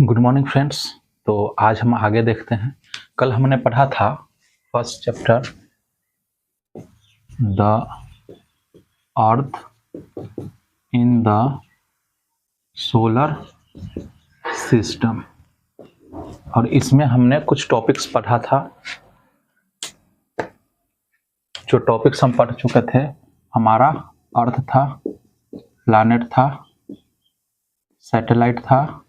Good morning friends. तो आज हम आगे देखते हैं। कल हमने पढ़ा था first chapter the earth in the solar system, और इसमें हमने कुछ टॉपिक्स पढ़ा था। जो टॉपिक्स हम पढ़ चुके थे, हमारा अर्थ था, प्लैनेट था, सैटेलाइट था,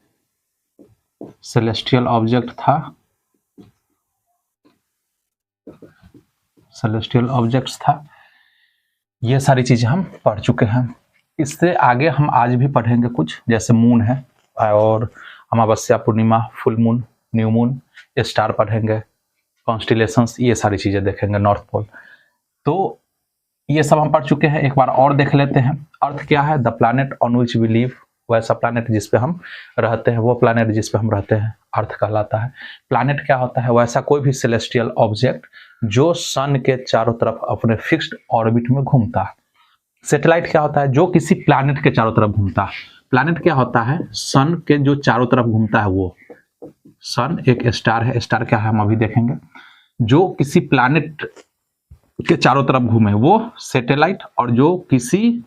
सेलेस्टियल ऑब्जेक्ट था, सेलेस्टियल ऑब्जेक्ट्स था। ये सारी चीजें हम पढ़ चुके हैं। इससे आगे हम आज भी पढ़ेंगे कुछ, जैसे मून है और अमावस्या, पूर्णिमा, full moon, new moon, star पढ़ेंगे, कॉन्स्टिलेशंस, ये सारी चीजें देखेंगे, नॉर्थ पोल। तो ये सब हम पढ़ चुके हैं। एक बार और देख लेते हैं। अर्थ क्या है? The planet on which we live, वैसा प्लैनेट जिस पे हम रहते हैं, वो प्लैनेट जिस पे हम रहते हैं अर्थ कहलाता है। प्लैनेट क्या होता है? वैसा कोई भी सेलेस्टियल ऑब्जेक्ट जो सन के चारों तरफ अपने फिक्स्ड ऑर्बिट में घूमता है। सैटेलाइट क्या होता है? जो किसी प्लैनेट के चारों तरफ घूमता है। प्लैनेट क्या होता है? सन के जो चारों तरफ घूमता है वो। सन एक स्टार है। स्टार क्या है हम अभी देखेंगे। जो किसी प्लैनेट के चारों तरफ घूमे वो सैटेलाइट, और जो किसी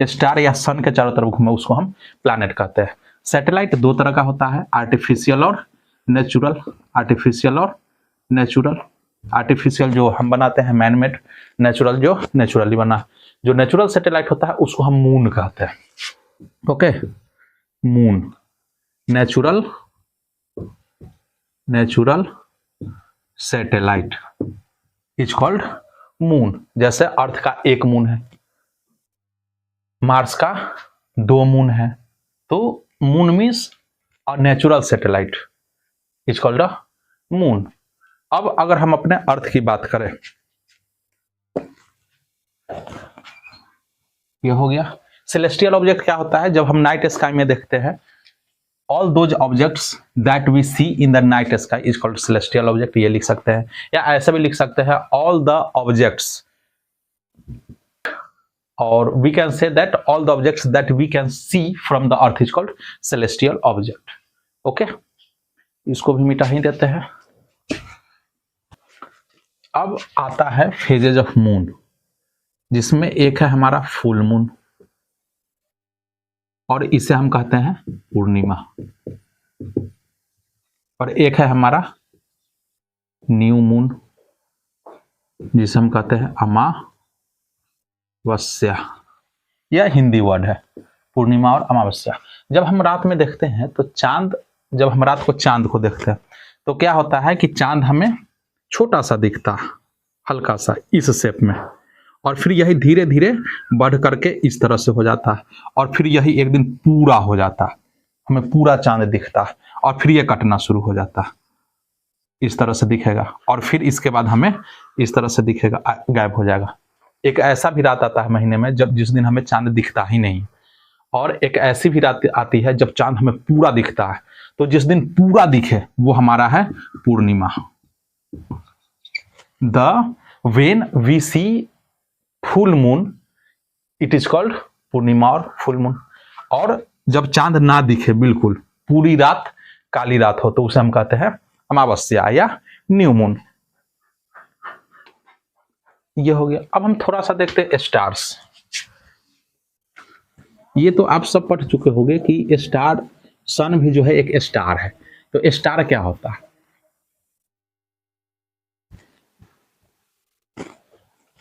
स्टार या सन के चारों तरफ घूमे उसको हम प्लैनेट कहते हैं। सैटेलाइट दो तरह का होता है, आर्टिफिशियल और नेचुरल। आर्टिफिशियल और नेचुरल। आर्टिफिशियल जो हम बनाते हैं मैन मेड, नेचुरल जो नेचुरली बना। जो नेचुरल सैटेलाइट होता है उसको हम मून कहते हैं। Okay, moon natural, natural satellite is called moon. जैसे अर्थ का एक मून है, मार्स का दो मून है, तो moon means a natural satellite is called a moon. अब अगर हम अपने अर्थ की बात करें, ये हो गया। सेलेस्टियल ऑब्जेक्ट क्या होता है? जब हम नाइट स्काई में देखते हैं, all those objects that we see in the night sky is called celestial object. ये लिख सकते हैं, या ऐसा भी लिख सकते हैं, ऑल द ऑब्जेक्ट्स, और we can say that all the objects that we can see from the earth is called celestial object. Okay, इसको भी मिटा ही देते हैं। अब आता है फेजेज ऑफ मून, जिसमें एक है हमारा फुल मून, और इसे हम कहते हैं पूर्णिमा, और एक है हमारा न्यू मून, जिसे हम कहते हैं अमावस्या। यह हिंदी वर्ड है, पूर्णिमा और अमावस्या। जब हम रात में देखते हैं तो चांद, जब हम रात को चांद को देखते हैं तो क्या होता है कि चांद हमें छोटा सा दिखता है, हल्का सा इस शेप में, और फिर यही धीरे धीरे बढ़ करके इस तरह से हो जाता है, और फिर यही एक दिन पूरा हो जाता है, हमें पूरा चांद दिखता है, और फिर ये कटना शुरू हो जाता है, इस तरह से दिखेगा, और फिर इसके बाद हमें इस तरह से दिखेगा, गायब हो जाएगा। एक ऐसा भी रात आता है महीने में जब जिस दिन हमें चांद दिखता ही नहीं, और एक ऐसी भी रात आती है जब चांद हमें पूरा दिखता है। तो जिस दिन पूरा दिखे वो हमारा है पूर्णिमा। The when we see full moon it is called पूर्णिमा और फुल मून। और जब चांद ना दिखे, बिल्कुल पूरी रात काली रात हो, तो उसे हम कहते हैं अमावस्या या न्यू मून। ये हो गया। अब हम थोड़ा सा देखते हैं स्टार्स। ये तो आप सब पढ़ चुके होंगे कि स्टार, सन भी जो है एक स्टार है। तो स्टार क्या होता है?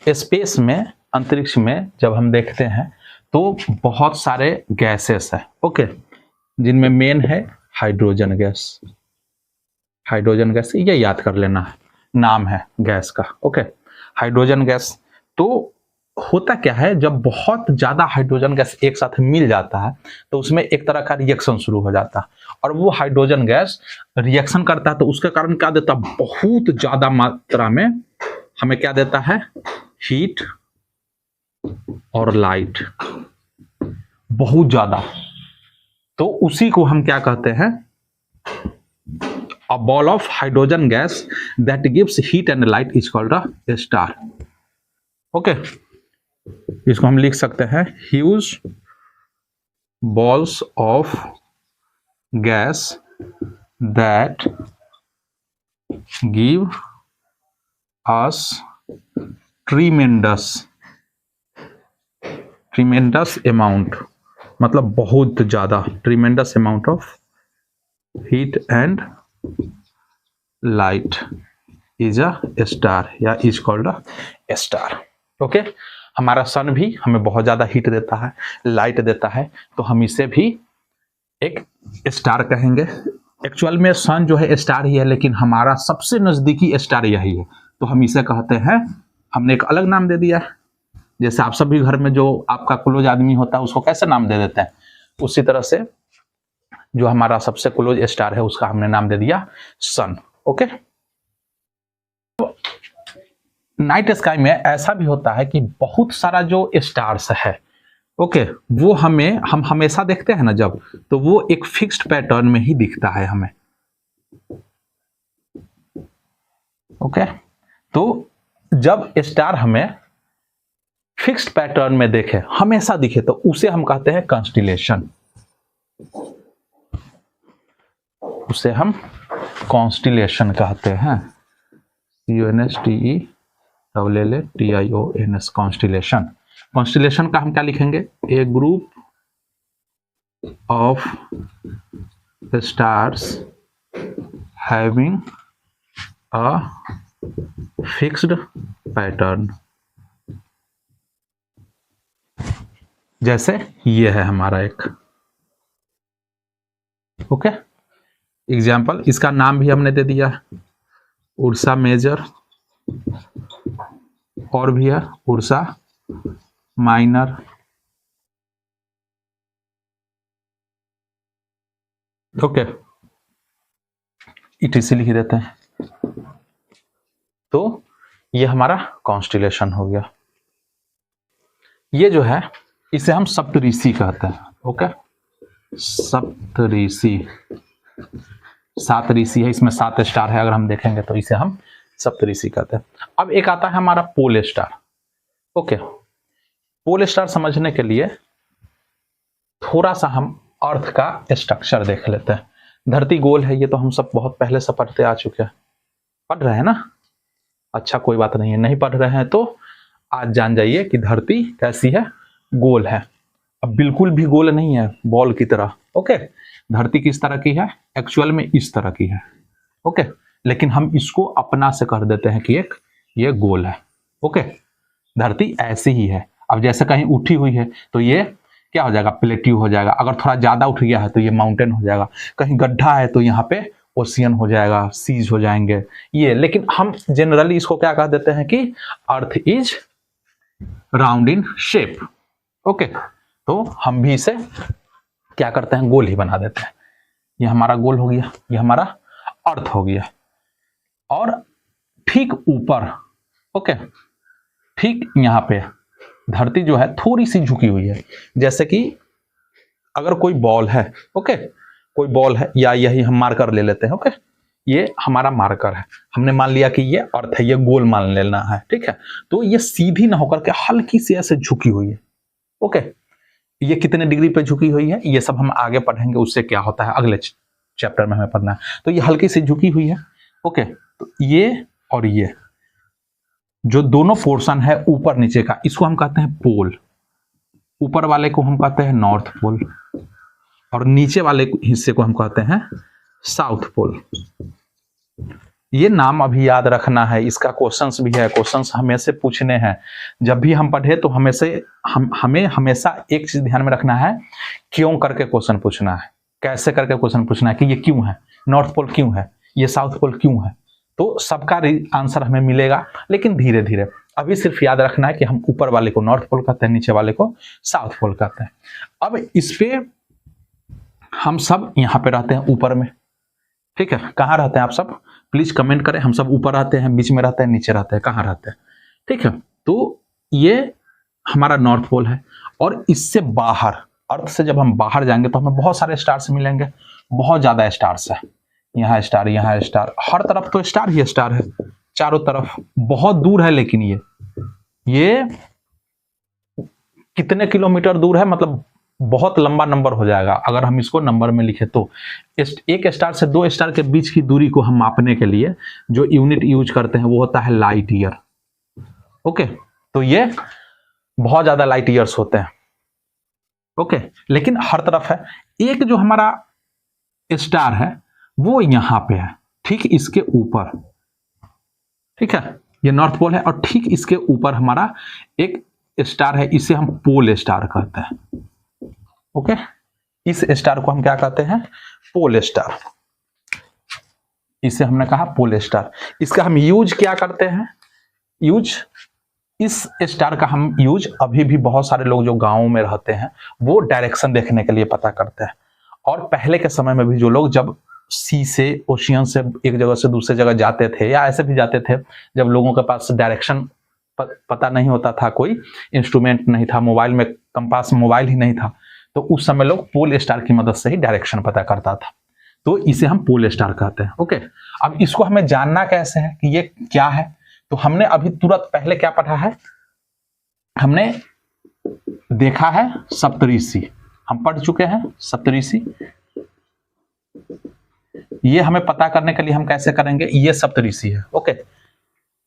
स्पेस में, अंतरिक्ष में जब हम देखते हैं तो बहुत सारे गैसेस है, ओके, जिनमें मेन है हाइड्रोजन गैस। हाइड्रोजन गैस, ये याद कर लेना है, नाम है गैस का, ओके, हाइड्रोजन गैस। तो होता क्या है, जब बहुत ज्यादा हाइड्रोजन गैस एक साथ मिल जाता है तो उसमें एक तरह का रिएक्शन शुरू हो जाता है, और वो हाइड्रोजन गैस रिएक्शन करता है तो उसके कारण क्या देता है? बहुत ज्यादा मात्रा में हमें क्या देता है? हीट और लाइट, बहुत ज्यादा। तो उसी को हम क्या कहते हैं? A ball of hydrogen gas that gives heat and light is called a star. Okay, इसको हम लिख सकते हैं huge balls of gas that give us tremendous amount, मतलब बहुत ज्यादा, tremendous amount of heat and light is a star या is called a star. Okay, हमारा सन भी हमें बहुत ज्यादा हीट देता है, लाइट देता है, तो हम इसे भी एक स्टार कहेंगे. एक्चुअल में सन जो है स्टार ही है, लेकिन हमारा सबसे नजदीकी स्टार यही है, तो हम इसे कहते हैं, हमने एक अलग नाम दे दिया है. जैसे आप सभी घर में जो आपका क्लोज आदमी होता है उसको कैसे नाम दे देते हैं, उसी तरह से जो हमारा सबसे क्लोज स्टार है उसका हमने नाम दे दिया सन. ओके, नाइट स्काई में ऐसा भी होता है कि बहुत सारा जो स्टार्स है, ओके, वो हम हमेशा देखते हैं ना जब, तो वो एक फिक्स्ड पैटर्न में ही दिखता है हमें. ओके, तो जब स्टार हमें फिक्स्ड पैटर्न में देखे, हमेशा दिखे, तो उसे हम कहते हैं कॉन्स्टिलेशन. उसे हम कॉन्स्टिलेशन कहते हैं. CONSTELLATIONS, constellation. कॉन्स्टिलेशन का हम क्या लिखेंगे, a group of stars having a fixed pattern. जैसे ये है हमारा एक. ओके, एग्जाम्पल, इसका नाम भी हमने दे दिया है, उर्सा मेजर, और भी है उर्सा माइनर. ओके, ETC लिख देते हैं. तो ये हमारा कॉन्स्टिलेशन हो गया. ये जो है इसे हम सप्तऋषि कहते हैं. ओके, सप्तऋषि, 7 ऋषि है, इसमें 7 स्टार है, अगर हम देखेंगे तो इसे हम सप्तऋषि कहते हैं. अब एक आता है हमारा pole star. Okay, pole star समझने के लिए थोड़ा सा हम अर्थ का स्ट्रक्चर देख लेते हैं. धरती गोल है, ये तो हम सब बहुत पहले से पढ़ते आ चुके हैं. पढ़ रहे हैं ना? अच्छा, कोई बात नहीं है. नहीं पढ़ रहे हैं तो आज जान जाइए कि धरती कैसी है, गोल है. अब बिल्कुल भी गोल नहीं है बॉल की तरह. ओके, धरती किस तरह की है, एक्चुअल में इस तरह की है. ओके, लेकिन हम इसको अपना से कर देते हैं कि एक ये गोल है. ओके, धरती ऐसी ही है. अब जैसे कहीं उठी हुई है तो ये क्या हो जाएगा, प्लेट्यू हो जाएगा. अगर थोड़ा ज्यादा उठ गया है तो ये माउंटेन हो जाएगा. कहीं गड्ढा है तो यहाँ पे ओशियन हो जाएगा, सीज हो जाएंगे ये. लेकिन हम जनरली इसको क्या कह देते हैं कि earth is round in shape. Okay, तो हम भी इसे क्या करते हैं, गोल ही बना देते हैं. ये हमारा गोल हो गया, ये हमारा अर्थ हो गया. और ठीक ऊपर, ओके, ठीक यहाँ पे धरती जो है थोड़ी सी झुकी हुई है. जैसे कि अगर कोई बॉल है, ओके, कोई बॉल है, या यही हम मार्कर ले लेते हैं. ओके, ये हमारा मार्कर है, हमने मान लिया कि ये अर्थ है, ये गोल मान लेना है. ठीक है, तो ये सीधी ना होकर के हल्की सी ऐसे झुकी हुई है. ओके, ये कितने डिग्री पे झुकी हुई है ये सब हम आगे पढ़ेंगे, उससे क्या होता है अगले चैप्टर में हमें पढ़ना है. तो ये हल्की सी झुकी हुई है. ओके, तो ये और ये जो दोनों पोर्शन है ऊपर नीचे का, इसको हम कहते हैं पोल. ऊपर वाले को हम कहते हैं नॉर्थ पोल, और नीचे वाले हिस्से को हम कहते हैं साउथ पोल. ये नाम अभी याद रखना है, इसका क्वेश्चंस भी है, क्वेश्चंस हमेशा पूछने हैं. जब भी हम पढ़े तो हमें हमेशा एक चीज ध्यान में रखना है, क्यों करके क्वेश्चन पूछना है, कैसे करके क्वेश्चन पूछना है, कि ये क्यों है, नॉर्थ पोल क्यों है, ये साउथ पोल क्यों है. तो सबका आंसर हमें मिलेगा, लेकिन धीरे धीरे. अभी सिर्फ याद रखना है कि हम ऊपर वाले को नॉर्थ पोल कहते हैं, नीचे वाले को साउथ पोल कहते हैं. अब इस पे हम सब यहाँ पे रहते हैं ऊपर में. ठीक है, कहाँ रहते हैं आप सब, प्लीज कमेंट करें. हम सब ऊपर रहते हैं, बीच में रहते हैं, नीचे रहते हैं, कहाँ रहते हैं. ठीक है, तो ये हमारा नॉर्थ पोल है. और इससे बाहर, अर्थ से जब हम बाहर जाएंगे तो हमें बहुत सारे स्टार्स मिलेंगे, बहुत ज्यादा स्टार्स है. यहाँ स्टार, यहाँ स्टार, हर तरफ तो स्टार ही स्टार है, चारों तरफ. बहुत दूर है, लेकिन ये कितने किलोमीटर दूर है, मतलब बहुत लंबा नंबर हो जाएगा अगर हम इसको नंबर में लिखे तो। एक स्टार से 2 स्टार के बीच की दूरी को हम मापने के लिए जो यूनिट यूज करते हैं वो होता है लाइट ईयर। ओके, तो ये बहुत ज्यादा लाइट ईयर्स होते हैं। ओके, लेकिन हर तरफ है। एक जो हमारा स्टार है वो यहां पे है, ठीक इसके ऊपर, ठीक है, ये नॉर्थ पोल है, और ठीक इसके ऊपर हमारा एक स्टार है, इसे हम पोल स्टार कहते हैं। ओके, इस स्टार को हम क्या कहते हैं? Pole star. इसे हमने कहा पोल स्टार। इसका हम यूज क्या करते हैं? इस स्टार का हम यूज अभी भी बहुत सारे लोग जो गांवों में रहते हैं वो डायरेक्शन देखने के लिए पता करते हैं। और पहले के समय में भी जो लोग जब सी से, ओशियन से एक जगह से दूसरे जगह जाते थे, या ऐसे भी जाते थे जब लोगों के पास डायरेक्शन पता नहीं होता था, कोई इंस्ट्रूमेंट नहीं था, मोबाइल में कंपास, मोबाइल ही नहीं था, तो उस समय लोग पोल स्टार की मदद से ही डायरेक्शन पता करता था। तो इसे हम पोल स्टार कहते हैं। ओके, अब इसको हमें जानना कैसे है कि ये क्या है? तो हमने अभी तुरंत पहले क्या पढ़ा है? हमने देखा है सप्तऋषि, हम पढ़ चुके हैं सप्तऋषि। ये हमें पता करने के लिए हम कैसे करेंगे? ये सप्तऋषि है। ओके,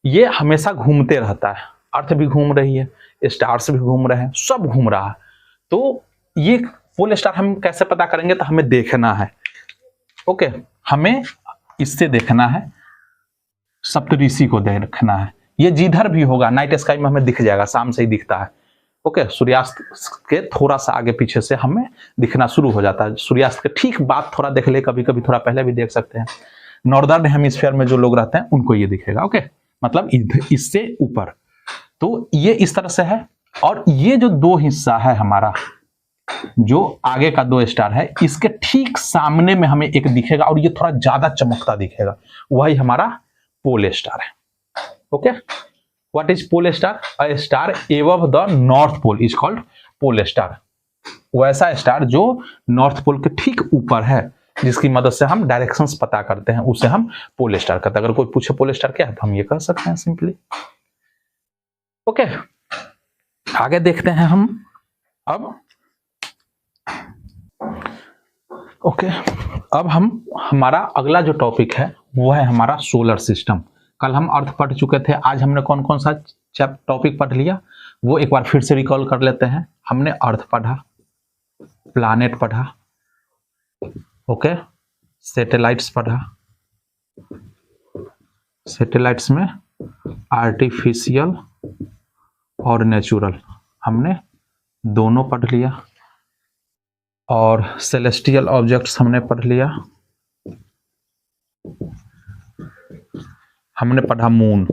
ये हमेशा घूमते रहता है, अर्थ भी घूम रही है, स्टार्स भी घूम रहे हैं, सब घूम रहा है। तो ये पोल स्टार हम कैसे पता करेंगे? तो हमें देखना है। ओके, हमें इससे देखना है, सप्तऋषि को देखना है। ये जिधर भी होगा नाइट स्काई में हमें दिख जाएगा, शाम से ही दिखता है। ओके, सूर्यास्त के थोड़ा सा आगे पीछे से हमें दिखना शुरू हो जाता है। सूर्यास्त के ठीक बाद थोड़ा देख ले, कभी कभी थोड़ा पहले भी देख सकते हैं। नॉर्दर्न हेमिस्फीयर में जो लोग रहते हैं उनको ये दिखेगा। ओके, मतलब इससे ऊपर। तो ये इस तरह से है। और ये जो 2 हिस्सा है हमारा, जो आगे का 2 स्टार है, इसके ठीक सामने में हमें एक दिखेगा और ये थोड़ा ज्यादा चमकता दिखेगा, वही हमारा पोल स्टार है। Okay, what is pole star? A star above the north pole is called pole star. वैसा स्टार जो नॉर्थ पोल के ठीक ऊपर है, जिसकी मदद से हम डायरेक्शंस पता करते हैं, उसे हम पोल स्टार कहते हैं। अगर कोई पूछे पोल स्टार क्या है तो हम ये कह सकते हैं सिंपली। ओके, आगे देखते हैं हम अब। ओके, अब हम हमारा अगला जो टॉपिक है वो है हमारा सोलर सिस्टम। कल हम अर्थ पढ़ चुके थे, आज हमने कौन कौन सा टॉपिक पढ़ लिया वो एक बार फिर से रिकॉल कर लेते हैं। हमने अर्थ पढ़ा, प्लैनेट पढ़ा, ओके, सैटेलाइट्स पढ़ा, सैटेलाइट्स में आर्टिफिशियल और नेचुरल हमने दोनों पढ़ लिया, और सेलेस्टियल ऑब्जेक्ट्स हमने पढ़ लिया। हमने पढ़ा मून,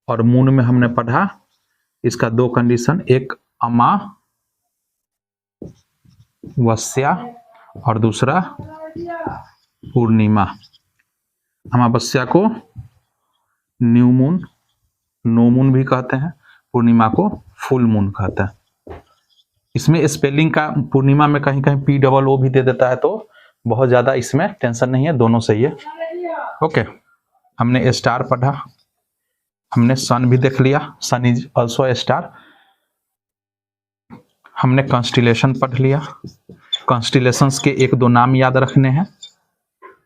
और मून में हमने पढ़ा इसका 2 कंडीशन, एक अमावस्या और दूसरा पूर्णिमा। अमावस्या को न्यू मून, नो मून भी कहते हैं, पूर्णिमा को फुल मून कहते हैं। इसमें स्पेलिंग का पूर्णिमा में कहीं कहीं POO भी दे देता है, तो बहुत ज्यादा इसमें टेंशन नहीं है, दोनों सही है। ओके, हमने स्टार पढ़ा, हमने सन भी देख लिया, सन इज ऑल्सो ए स्टार। हमने कॉन्स्टिलेशन पढ़ लिया, कॉन्स्टिलेशंस के 1-2 नाम याद रखने हैं।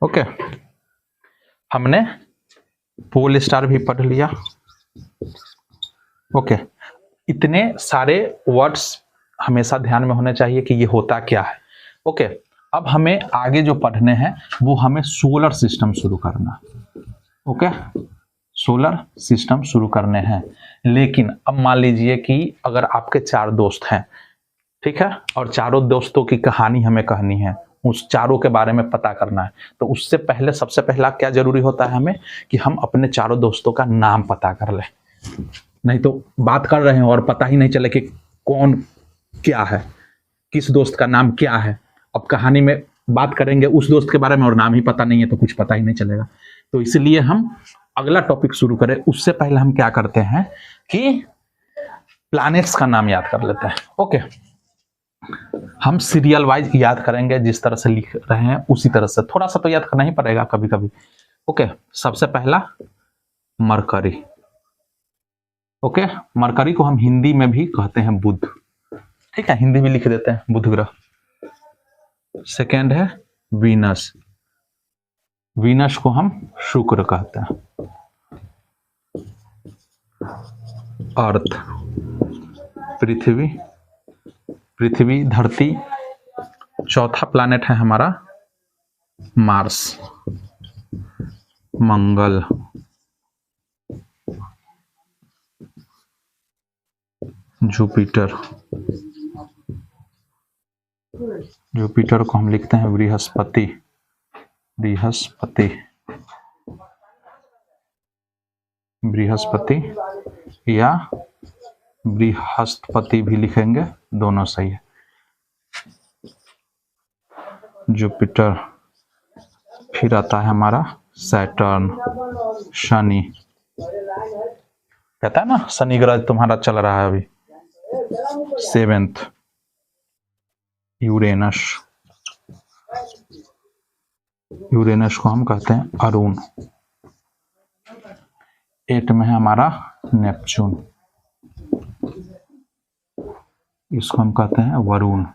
ओके, हमने पोल स्टार भी पढ़ लिया। ओके, इतने सारे वर्ड्स हमेशा ध्यान में होने चाहिए कि ये होता क्या है। ओके, अब हमें आगे जो पढ़ने हैं वो हमें सोलर सिस्टम शुरू करना। ओके, सोलर सिस्टम शुरू करने हैं। लेकिन अब मान लीजिए कि अगर आपके 4 दोस्त हैं, ठीक है, और चारों दोस्तों की कहानी हमें कहनी है, उस चारों के बारे में पता करना है, तो उससे पहले सबसे पहला क्या जरूरी होता है हमें कि हम अपने चारों दोस्तों का नाम पता कर लें। नहीं तो बात कर रहे हैं और पता ही नहीं चले कि कौन क्या है, किस दोस्त का नाम क्या है। अब कहानी में बात करेंगे उस दोस्त के बारे में और नाम ही पता नहीं है तो कुछ पता ही नहीं चलेगा। तो इसलिए हम अगला टॉपिक शुरू करें उससे पहले हम क्या करते हैं कि प्लैनेट्स का नाम याद कर लेते हैं। ओके, हम सीरियल वाइज याद करेंगे, जिस तरह से लिख रहे हैं उसी तरह से, थोड़ा सा तो याद करना ही पड़ेगा कभी कभी। ओके, सबसे पहला मरकरी। ओके, मरकरी को हम हिंदी में भी कहते हैं बुध। ठीक है, हिंदी भी लिख देते हैं बुध ग्रह। सेकेंड है वीनस, वीनस को हम शुक्र कहते हैं। अर्थ, पृथ्वी, पृथ्वी धरती। चौथा प्लैनेट है हमारा मार्स, मंगल, जुपिटर, जुपिटर को हम लिखते हैं बृहस्पति, बृहस्पति, बृहस्पति या बृहस्पति भी लिखेंगे, दोनों सही है। जुपिटर, फिर आता है हमारा सैटर्न, शनि, कहता है ना शनि ग्रह तुम्हारा चल रहा है अभी। सेवेंथ यूरेनस, यूरेनस को हम कहते हैं अरुण। 8 में है हमारा नेपच्यून, इसको हम कहते हैं वरुण।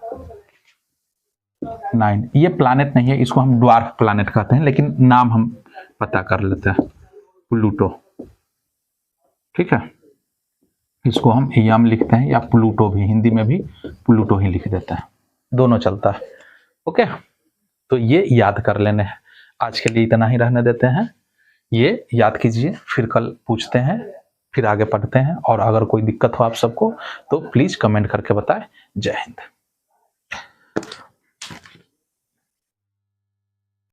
9, ये प्लैनेट नहीं है, इसको हम ड्वार्फ प्लैनेट कहते हैं, लेकिन नाम हम पता कर लेते हैं, प्लूटो। ठीक है, इसको हम यम लिखते हैं या प्लूटो भी, हिंदी में भी प्लूटो ही लिख देते हैं, दोनों चलता है। ओके, तो ये याद कर लेने हैं। आज के लिए इतना ही रहने देते हैं, ये याद कीजिए, फिर कल पूछते हैं, फिर आगे पढ़ते हैं। और अगर कोई दिक्कत हो आप सबको तो प्लीज कमेंट करके बताएं। जय हिंद।